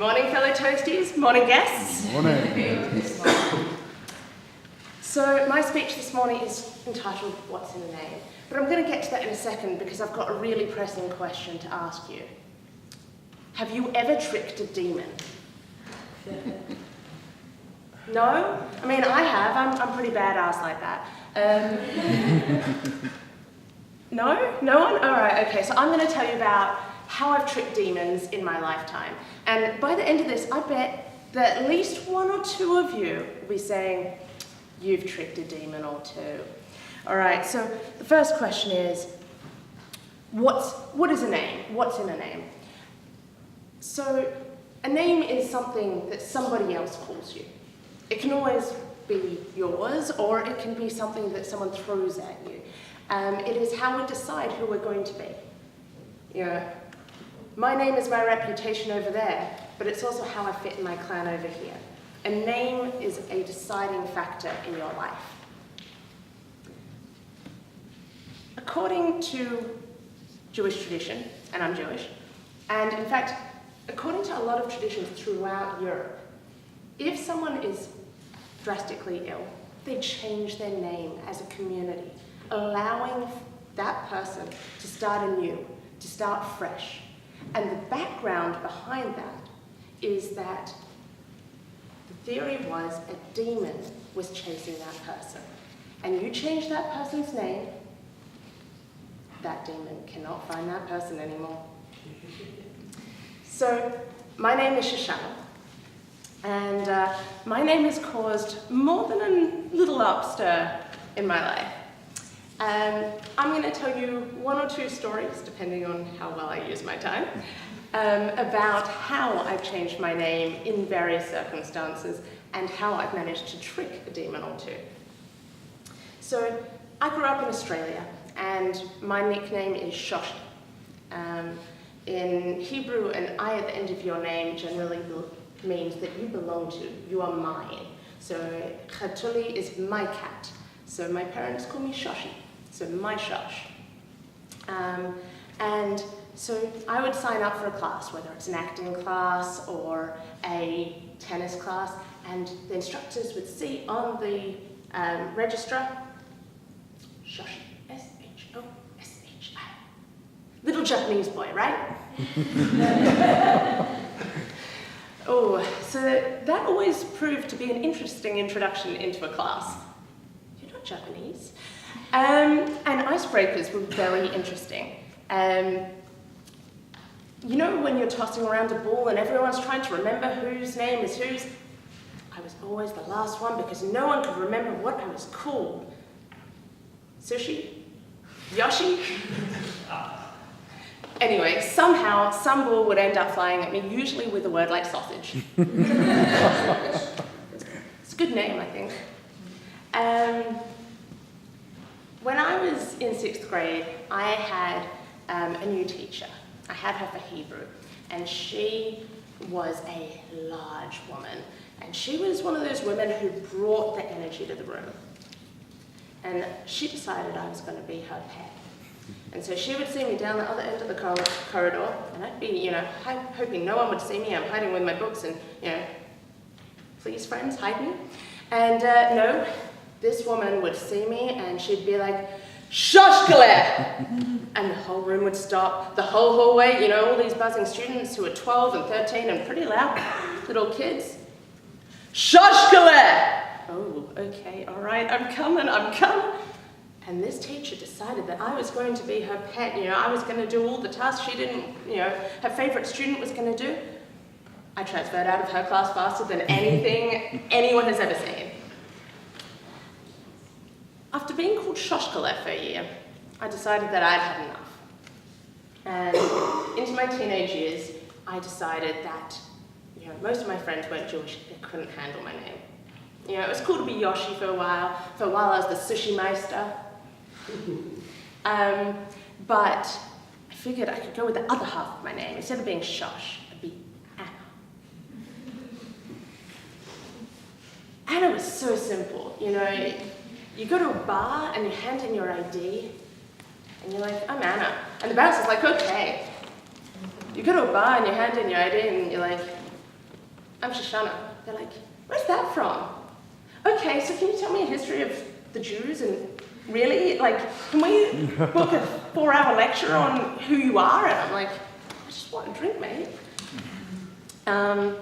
Morning, fellow toasties. Morning, guests. Morning. So my speech this morning is entitled, What's in a Name? But I'm going to get to that in a second because I've got a really pressing question to ask you. Have you ever tricked a demon? No? I mean, I have. I'm pretty badass like that. No? No one? All right, okay. So I'm going to tell you about how I've tricked demons in my lifetime. And by the end of this, I bet that at least one or two of you will be saying, you've tricked a demon or two. All right, so the first question is, what is a name? What's in a name? So a name is something that somebody else calls you. It can always be yours, or it can be something that someone throws at you. It is how we decide who we're going to be. You know, my name is my reputation over there, but it's also how I fit in my clan over here. A name is a deciding factor in your life. According to Jewish tradition, and I'm Jewish, and in fact, according to a lot of traditions throughout Europe, if someone is drastically ill, they change their name as a community, allowing that person to start anew, to start fresh. And the background behind that is that the theory was a demon was chasing that person. And you change that person's name, that demon cannot find that person anymore. So, my name is Shoshana, and my name has caused more than a little upstir in my life. I'm going to tell you one or two stories, depending on how well I use my time, about how I've changed my name in various circumstances and how I've managed to trick a demon or two. So, I grew up in Australia, and my nickname is Shoshi. In Hebrew, an I at the end of your name generally means that you belong to, you are mine. So, Chatuli is my cat. So my parents call me Shoshi, so my Shosh. And so I would sign up for a class, whether it's an acting class or a tennis class, and the instructors would see on the register, Shoshi, S-H-O-S-H-I. Little Japanese boy, right? Oh, so that always proved to be an interesting introduction into a class. You're not Japanese. And icebreakers were very interesting. You know when you're tossing around a ball and everyone's trying to remember whose name is whose? I was always the last one because no one could remember what I was called. Sushi? Yoshi? Anyway, somehow, some ball would end up flying at me, usually with a word like sausage. It's a good name, I think. When I was in 6th grade, I had a new teacher. I had her for Hebrew, and she was a large woman. And she was one of those women who brought the energy to the room. And she decided I was going to be her pet. And so she would see me down the other end of the corridor, and I'd be, hoping no one would see me. I'm hiding with my books and, please friends, hide me. And no, this woman would see me and she'd be like, Shoshkale! And the whole room would stop, the whole hallway, all these buzzing students who are 12 and 13 and pretty loud little kids. Shoshkale! Oh, okay, all right, I'm coming. And this teacher decided that I was going to be her pet, I was going to do all the tasks she didn't, her favourite student was going to do. I transferred out of her class faster than anything anyone has ever seen. After being called Shoshkale for a year, I decided that I'd had enough. And into my teenage years, I decided that, most of my friends weren't Jewish, they couldn't handle my name. It was cool to be Yoshi for a while. For a while I was the sushi meister. But I figured I could go with the other half of my name. Instead of being Shosh, I'd be Anna. Anna was so simple, You go to a bar and you hand in your ID, and you're like, I'm Anna. And the bouncer's like, okay. You go to a bar and you hand in your ID and you're like, I'm Shoshana. They're like, where's that from? Okay, so can you tell me a history of the Jews and really, like, can we book a 4-hour lecture on who you are? And I'm like, I just want a drink, mate. And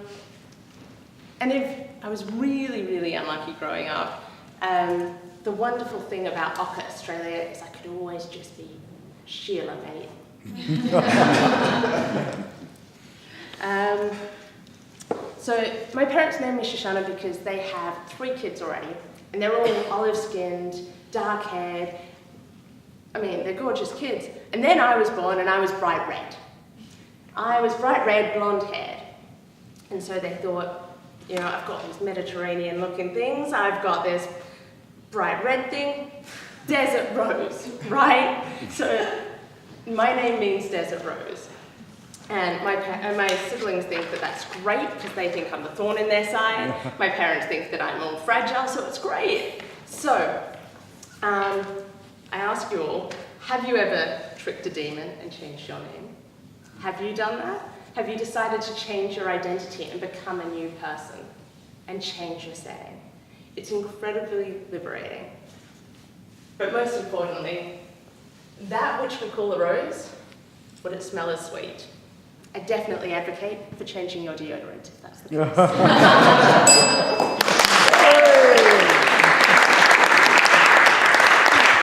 if I was really, really unlucky growing up, the wonderful thing about Ocker, Australia, is I could always just be Sheila, mate. So my parents named me Shoshana because they have 3 kids already, and they're all olive-skinned, dark-haired. I mean, they're gorgeous kids. And then I was born, and I was bright red. I was bright red, blonde-haired. And so they thought, you know, I've got these Mediterranean-looking things, I've got this bright red thing, desert rose, right? So my name means desert rose. And my siblings think that that's great because they think I'm the thorn in their side. My parents think that I'm all fragile, so it's great. So, I ask you all, have you ever tricked a demon and changed your name? Have you done that? Have you decided to change your identity and become a new person and change your saying? It's incredibly liberating. But most importantly, that which we call a rose, would it smell as sweet? I definitely advocate for changing your deodorant if that's the case.